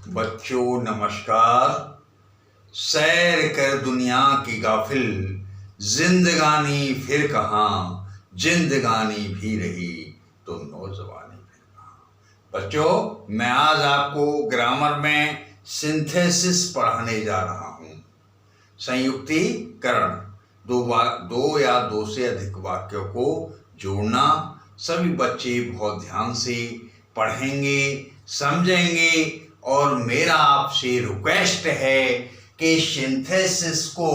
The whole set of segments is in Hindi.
बच्चों नमस्कार। सैर कर दुनिया की गाफिल, जिंदगानी फिर कहाँ, जिंदगानी भी रही तो नौजवानी फिर कहाँ। बच्चों, मैं आज आपको ग्रामर में सिंथेसिस पढ़ाने जा रहा हूँ। संयुक्तिकरण, दो या दो से अधिक वाक्यों को जोड़ना। सभी बच्चे बहुत ध्यान से पढ़ेंगे, समझेंगे और मेरा आपसे रिक्वेस्ट है कि सिंथेसिस को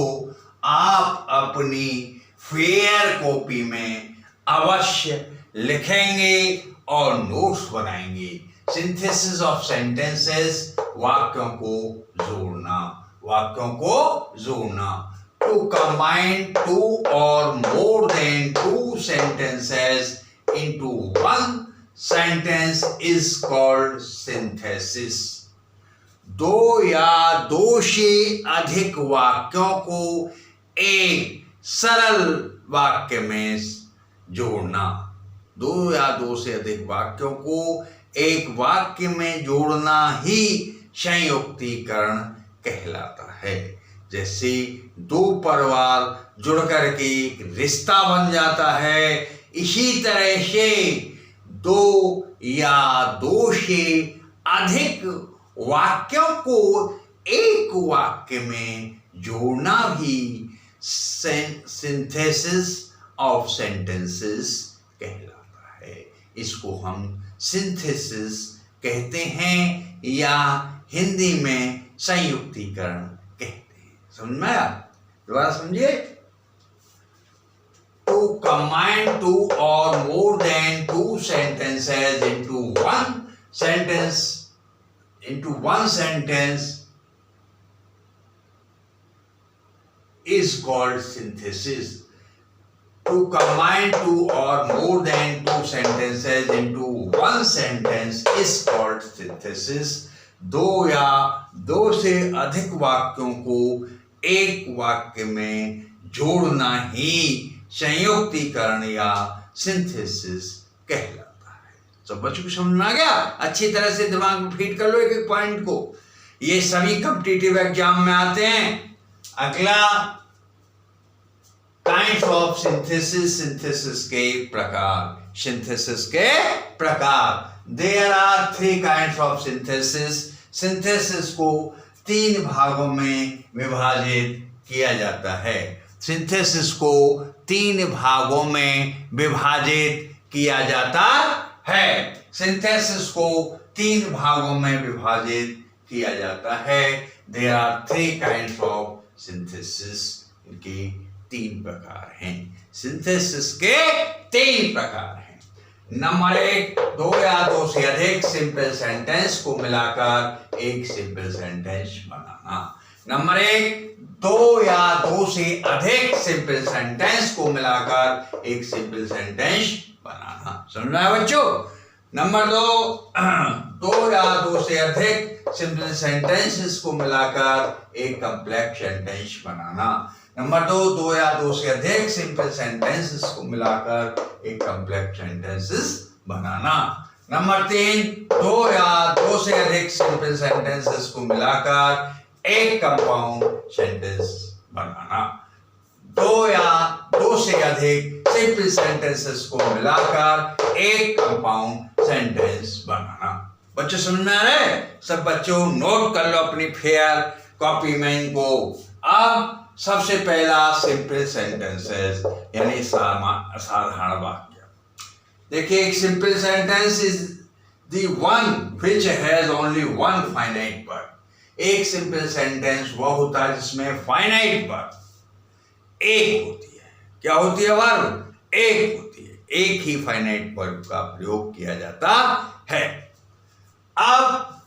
आप अपनी फेयर कॉपी में अवश्य लिखेंगे और नोट्स बनाएंगे। सिंथेसिस ऑफ सेंटेंसेस, वाक्यों को जोड़ना, वाक्यों को जोड़ना। टू कंबाइन टू और more than two sentences into one sentence is called synthesis. दो या दो से अधिक वाक्यों को एक सरल वाक्य में जोड़ना। दो या दो से अधिक वाक्यों को एक वाक्य में जोड़ना ही संयुक्तिकरण कहलाता है। जैसे दो परिवार जुड़कर के एक रिश्ता बन जाता है, इसी तरह से दो या दो से अधिक वाक्यों को एक वाक्य में जोड़ना भी सिंथेसिस ऑफ सेंटेंसेस कहलाता है। इसको हम सिंथेसिस कहते हैं या हिंदी में संयुक्तिकरण कहते हैं। समझ में आया? दोबारा समझिए। To combine two or more than two sentences into one sentence is called synthesis. To combine two or more than two sentences into one sentence is called synthesis. दो या दो से अधिक वाक्यों को एक वाक्य में जोड़ना ही संयुक्तिकरण या सिंथेसिस कहलाता है। सब बच्चों को समझ में आ गया? अच्छी तरह से दिमाग में फीड कर लो एक एक पॉइंट को। ये सभी कॉम्पिटिटिव एग्जाम में आते हैं। अगला, काइंड्स ऑफ सिंथेसिस, सिंथेसिस के प्रकार। सिंथेसिस के प्रकार, there are 3 kinds of synthesis. Synthesis को 3 भागों में विभाजित किया जाता है। सिंथेसिस को 3 भागों में विभाजित किया जाता है। सिंथेसिस को 3 भागों में विभाजित किया जाता है। There are 3 kinds of synthesis. इनके 3 प्रकार हैं। सिंथेसिस के 3 प्रकार हैं। नंबर 1, दो या दो से अधिक सिंपल सेंटेंस को मिलाकर एक सिंपल सेंटेंस बनाना। नंबर 1, दो या दो से अधिक सिंपल सेंटेंस को मिलाकर एक सिंपल सेंटेंस बनाना। समझ में आया बच्चों? नंबर 2, दो या दो से अधिक सिंपल सेंटेंसेस को मिलाकर एक कॉम्प्लेक्स सेंटेंस बनाना। नंबर 2, दो या दो से अधिक सिंपल सेंटेंसेस को मिलाकर एक कॉम्प्लेक्स सेंटेंसेस बनाना। नंबर 3, दो या दो से अधिक सिंपल सेंटेंसेस को मिलाकर एक कंपाउंड सेंटेंस बनाना। दो या दो से अधिक सिंपल सेंटेंसेस को मिलाकर एक कंपाउंड सेंटेंस बनाना। बच्चों समझ में आ रहा है? सब बच्चों नोट कर लो अपनी फेयर कॉपी में इनको। अब सबसे पहला सिंपल सेंटेंसेस यानी साधारण वाक्य। देखिए, एक simple sentence is the one which has only one finite word. एक सिंपल सेंटेंस वह होता है जिसमें फाइनाइट वर्ब एक होती है। क्या होती है? वर्ब एक होती है। एक ही फाइनाइट वर्ब का प्रयोग किया जाता है। अब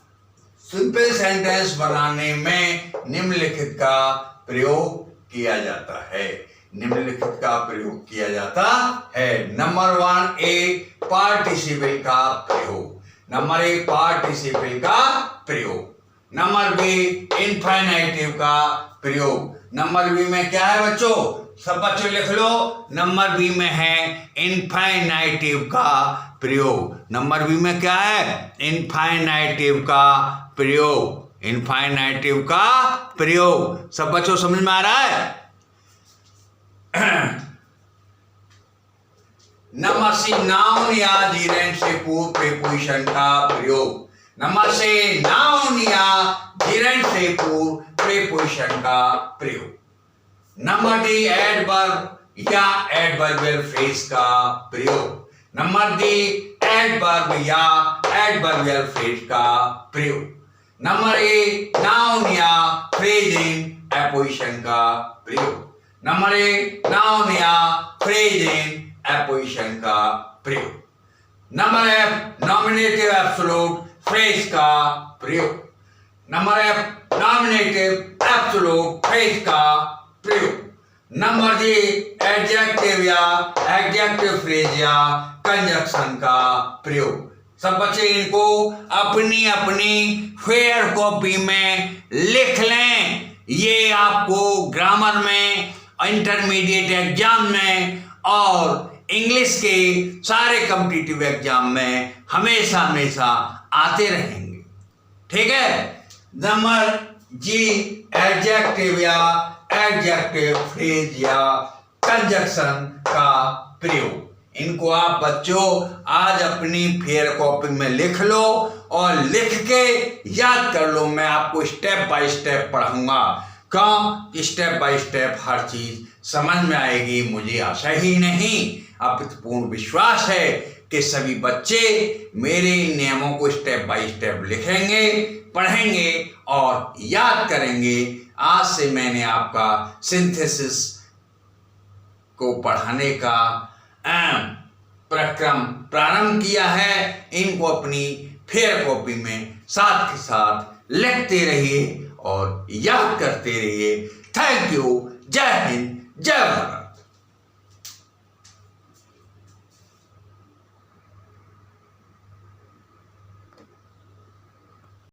सिंपल सेंटेंस बनाने में निम्नलिखित का प्रयोग किया जाता है। निम्नलिखित का प्रयोग किया जाता है। नंबर 1, एक पार्टिसिपल का प्रयोग। नंबर 1, पार्टिसिपल का प्रयोग। नंबर बी, इनफिनिटिव का प्रयोग। नंबर बी में क्या है बच्चों? सब बच्चों लिख लो। नंबर बी में है इनफाइनाइटिव का प्रयोग। नंबर बी में क्या है? इनफाइनाइटिव का प्रयोग। इनफाइनाइटिव का प्रयोग। सब बच्चों समझ में आ रहा है? नंबर सी, नाउन या जिरेंट से पूर्व प्रीपोजिशन का प्रयोग। नंबर से, नाउन या जिरेंट से पूर्व प्रीपोजिशन का प्रयोग। नंबर डी, एडवर्ब या एडवर्बियल फ्रेज का प्रयोग। नंबर डी, एडवर्ब या एडवर्बियल फ्रेज का प्रयोग। नंबर ए, नाउन या फ्रेज इन एपोजिशन का प्रयोग। नंबर ए, नाउन या फ्रेज इन एपोजिशन का प्रयोग। Number F, nominative absolute phrase का प्रयोग। Number F, nominative absolute phrase का प्रयोग। नंबर जी, एडजेक्टिव या एडजेक्टिव फ्रेज या कंजक्शन का प्रयोग। सब बच्चे इनको अपनी अपनी फेयर कॉपी में लिख लें। ये आपको ग्रामर में, इंटरमीडिएट एग्जाम में और इंग्लिश के सारे कॉम्पिटिटिव एग्जाम में हमेशा हमेशा आते रहेंगे। ठीक है? नंबर जी, एडजेक्टिव या एडजेक्टिव फ्रेज या कंजक्शन का प्रयोग। इनको आप बच्चों आज अपनी फेयर कॉपी में लिख लो और लिख के याद कर लो। मैं आपको स्टेप बाय स्टेप पढ़ाऊंगा। क्यों? स्टेप बाय स्टेप हर चीज समझ में आएगी, मुझे आशा ही नहीं अपितु पूर्ण विश्वास है कि सभी बच्चे मेरे नियमों को स्टेप बाय स्टेप लिखेंगे, पढ़ेंगे और याद करेंगे। आज से मैंने आपका सिंथेसिस को पढ़ाने का प्रक्रम प्रारंभ किया है। इनको अपनी फेयर कॉपी में साथ के साथ लिखते रहिए और याद करते रहिए। Thank you. जय हिंद, जय भारत।